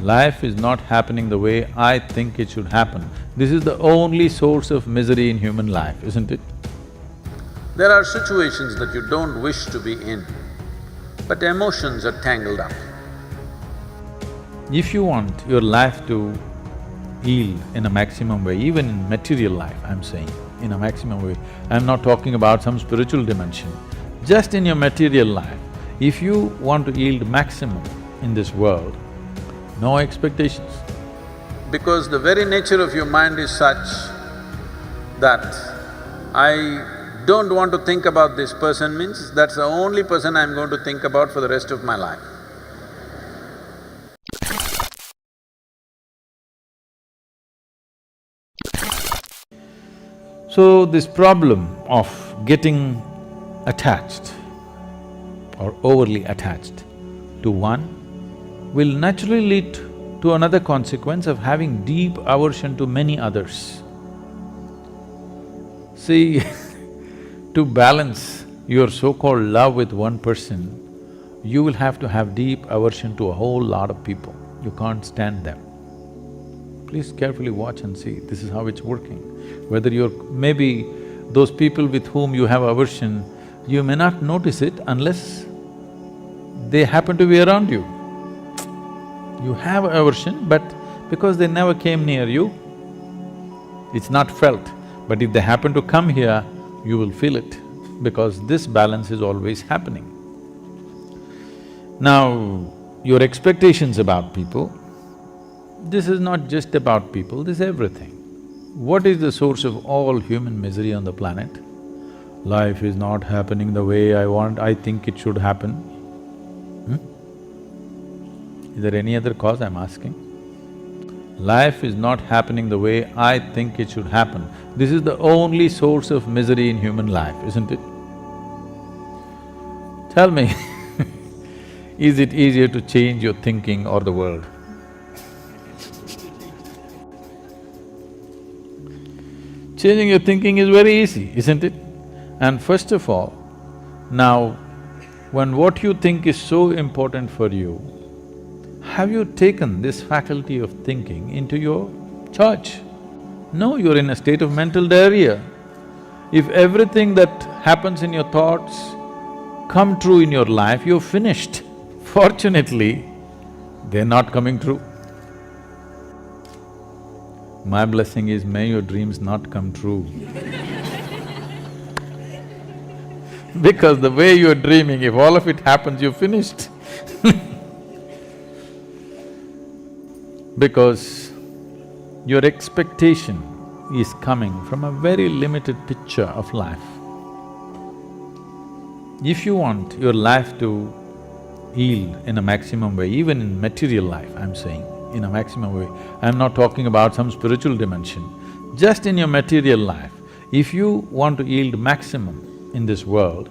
Life is not happening the way I think it should happen. This is the only source of misery in human life, isn't it? There are situations that you don't wish to be in, but emotions are tangled up. If you want your life to yield in a maximum way, even in material life, I'm saying, in a maximum way, I'm not talking about some spiritual dimension, just in your material life, if you want to yield maximum in this world, no expectations. Because the very nature of your mind is such that I don't want to think about this person means that's the only person I'm going to think about for the rest of my life. So this problem of getting attached or overly attached to one will naturally lead to another consequence of having deep aversion to many others. See, to balance your so-called love with one person, you will have to have deep aversion to a whole lot of people. You can't stand them. Please carefully watch and see, this is how it's working. Whether you're… maybe those people with whom you have aversion, you may not notice it unless they happen to be around you. You have aversion, but because they never came near you, it's not felt. But if they happen to come here, you will feel it, because this balance is always happening. Now, your expectations about people, this is not just about people, this is everything. What is the source of all human misery on the planet? Life is not happening the way I think it should happen. Is there any other cause I'm asking? Life is not happening the way I think it should happen. This is the only source of misery in human life, isn't it? Tell me, is it easier to change your thinking or the world? Changing your thinking is very easy, isn't it? And first of all, now, when what you think is so important for you, have you taken this faculty of thinking into your charge? No, you're in a state of mental diarrhea. If everything that happens in your thoughts come true in your life, you're finished. Fortunately, they're not coming true. My blessing is, may your dreams not come true. Because the way you're dreaming, if all of it happens, you're finished. Because your expectation is coming from a very limited picture of life. If you want your life to yield in a maximum way, even in material life, I'm saying, in a maximum way, I'm not talking about some spiritual dimension, just in your material life, if you want to yield maximum in this world,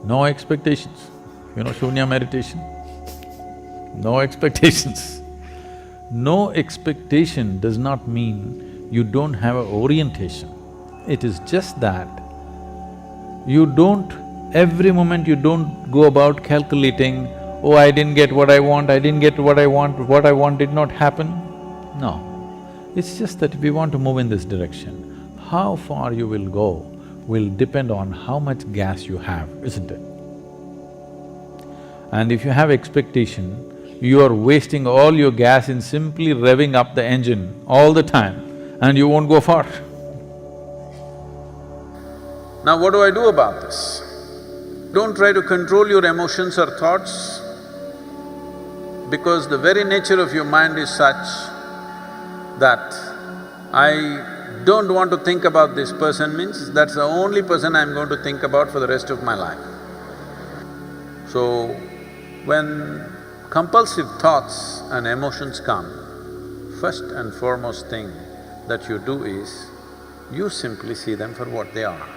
no expectations. You know Shunya meditation? No expectations. No expectation does not mean you don't have an orientation. It is just that you don't… every moment you don't go about calculating, oh, I didn't get what I want, I didn't get what I want did not happen. No, it's just that we want to move in this direction. How far you will go will depend on how much gas you have, isn't it? And if you have expectation, you are wasting all your gas in simply revving up the engine all the time and you won't go far. Now what do I do about this? Don't try to control your emotions or thoughts, because the very nature of your mind is such that I don't want to think about this person means that's the only person I'm going to think about for the rest of my life. So, when compulsive thoughts and emotions come, first and foremost thing that you do is, you simply see them for what they are.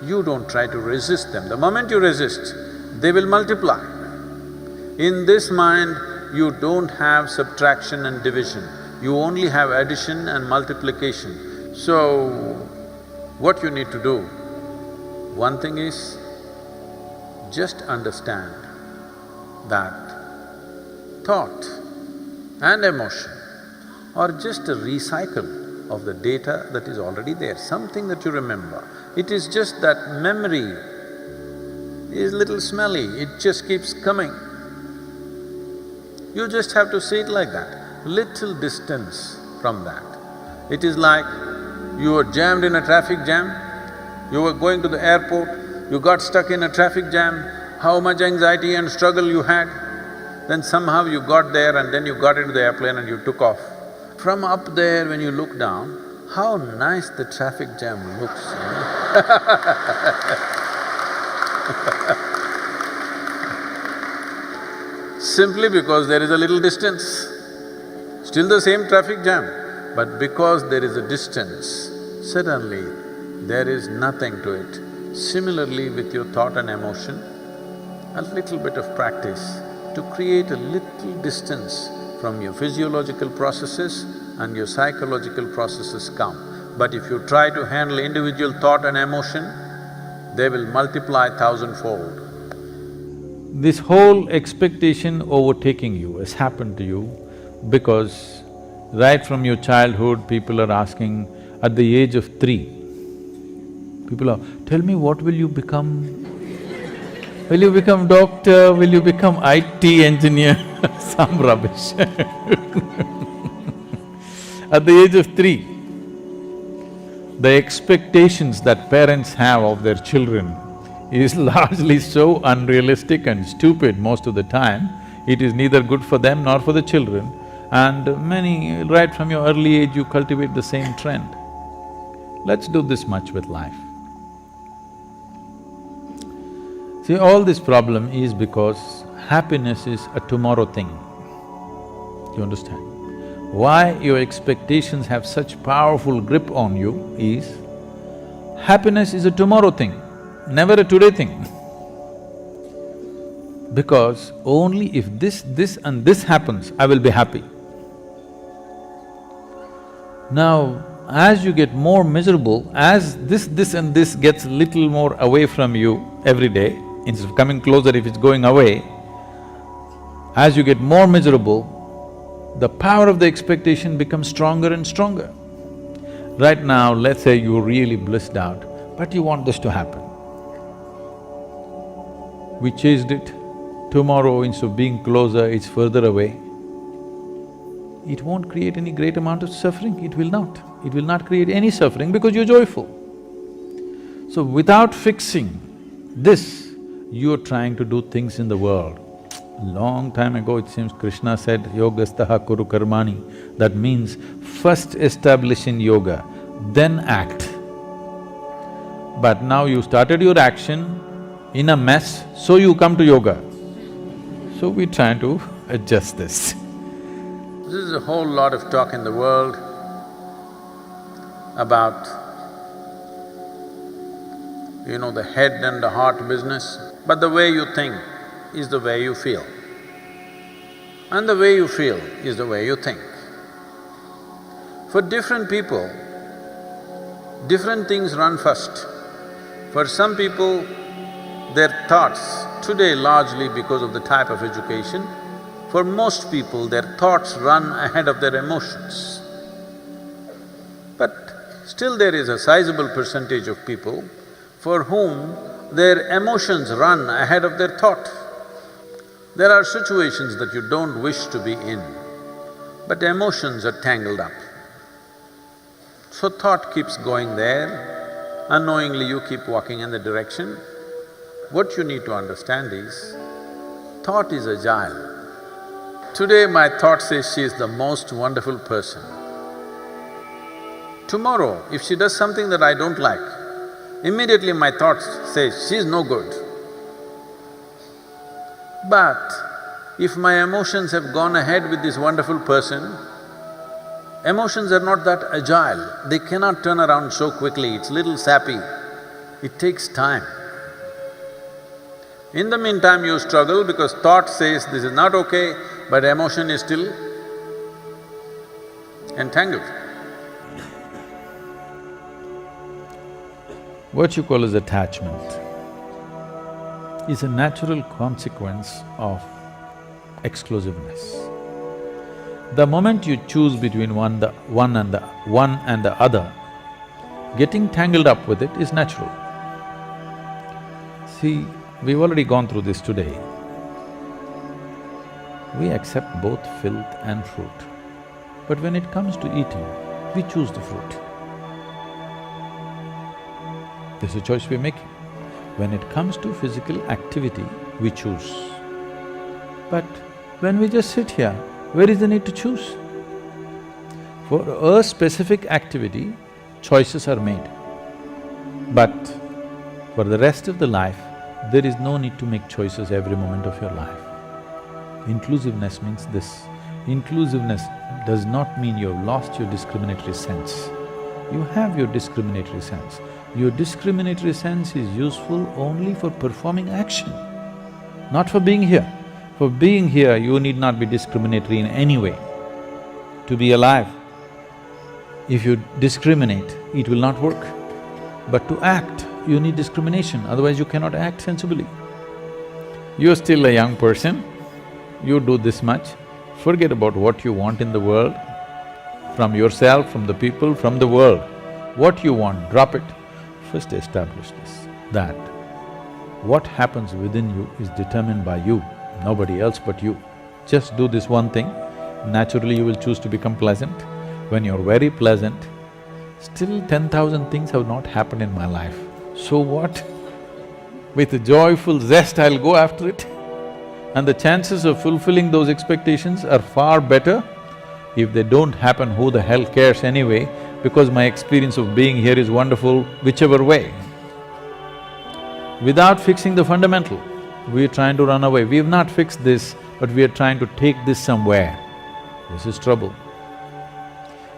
You don't try to resist them. The moment you resist, they will multiply. In this mind, you don't have subtraction and division, you only have addition and multiplication. So, what you need to do, one thing is, just understand that thought and emotion are just a recycle of the data that is already there, something that you remember. It is just that memory is little smelly, it just keeps coming. You just have to see it like that, little distance from that. It is like you were jammed in a traffic jam, you were going to the airport, you got stuck in a traffic jam, how much anxiety and struggle you had. Then somehow you got there and then you got into the airplane and you took off. From up there when you look down, how nice the traffic jam looks, you know? Simply because there is a little distance. Still the same traffic jam, but because there is a distance, suddenly there is nothing to it. Similarly with your thought and emotion, a little bit of practice to create a little distance from your physiological processes and your psychological processes come. But if you try to handle individual thought and emotion, they will multiply thousandfold. This whole expectation overtaking you has happened to you because right from your childhood, people are asking, at the age of 3, people are, tell me what will you become? Will you become doctor? Will you become IT engineer? Some rubbish At the age of 3, the expectations that parents have of their children is largely so unrealistic and stupid most of the time. It is neither good for them nor for the children, and many… right from your early age you cultivate the same trend. Let's do this much with life. See, all this problem is because happiness is a tomorrow thing. You understand? Why your expectations have such powerful grip on you is, happiness is a tomorrow thing, never a today thing. Because only if this and this happens, I will be happy. Now, as you get more miserable, as this and this gets little more away from you every day, instead of coming closer if it's going away, as you get more miserable, the power of the expectation becomes stronger and stronger. Right now, let's say you're really blissed out, but you want this to happen. We chased it, tomorrow instead of being closer, it's further away. It won't create any great amount of suffering, it will not. It will not create any suffering because you're joyful. So without fixing this, you're trying to do things in the world. Long time ago, it seems Krishna said, yogastaha kuru karmani. That means first establish in yoga, then act. But now you started your action in a mess, so you come to yoga. So we're trying to adjust this. This is a whole lot of talk in the world about, the head and the heart business. But the way you think is the way you feel, and the way you feel is the way you think. For different people, different things run first. For some people, their thoughts, today largely because of the type of education, for most people, their thoughts run ahead of their emotions. But still there is a sizable percentage of people for whom their emotions run ahead of their thought. There are situations that you don't wish to be in, but emotions are tangled up. So thought keeps going there, unknowingly you keep walking in the direction. What you need to understand is, thought is agile. Today my thought says she is the most wonderful person. Tomorrow, if she does something that I don't like, immediately my thought says, she is no good. But if my emotions have gone ahead with this wonderful person, emotions are not that agile, they cannot turn around so quickly, it's little sappy, it takes time. In the meantime, you struggle because thought says this is not okay, but emotion is still entangled. What you call as attachment is a natural consequence of exclusiveness. The moment you choose between one and the other, getting tangled up with it is natural. See, we've already gone through this today. We accept both filth and fruit. But when it comes to eating, we choose the fruit. This is a choice we're making. When it comes to physical activity, we choose. But when we just sit here, where is the need to choose? For a specific activity, choices are made. But for the rest of the life, there is no need to make choices every moment of your life. Inclusiveness means this. Inclusiveness does not mean you've lost your discriminatory sense. You have your discriminatory sense. Your discriminatory sense is useful only for performing action, not for being here. For being here, you need not be discriminatory in any way. To be alive, if you discriminate, it will not work. But to act, you need discrimination, otherwise you cannot act sensibly. You're still a young person, you do this much, forget about what you want in the world, from yourself, from the people, from the world. What you want, drop it. First establish this, that what happens within you is determined by you, nobody else but you. Just do this one thing, naturally you will choose to become pleasant. When you're very pleasant, still 10,000 things have not happened in my life. So what? With a joyful zest, I'll go after it. And the chances of fulfilling those expectations are far better. If they don't happen, who the hell cares anyway, because my experience of being here is wonderful whichever way. Without fixing the fundamental, we're trying to run away. We've not fixed this, but we are trying to take this somewhere. This is trouble.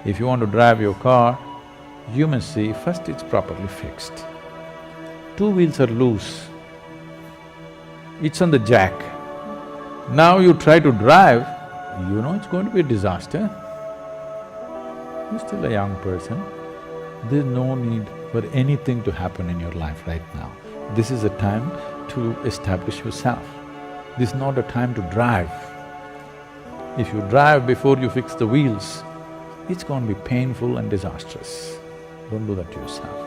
If you want to drive your car, you must see first it's properly fixed. Two wheels are loose, it's on the jack. Now you try to drive, you know it's going to be a disaster. You're still a young person, there's no need for anything to happen in your life right now. This is a time to establish yourself. This is not a time to drive. If you drive before you fix the wheels, it's going to be painful and disastrous. Don't do that to yourself.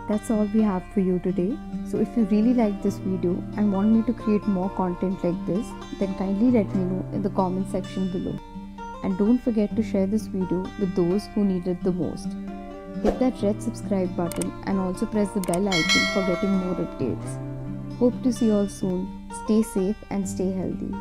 That's all we have for you today. So if you really like this video and want me to create more content like this, then kindly let me know in the comment section below. And don't forget to share this video with those who need it the most. Hit that red subscribe button and also press the bell icon for getting more updates. Hope to see you all soon. Stay safe and stay healthy.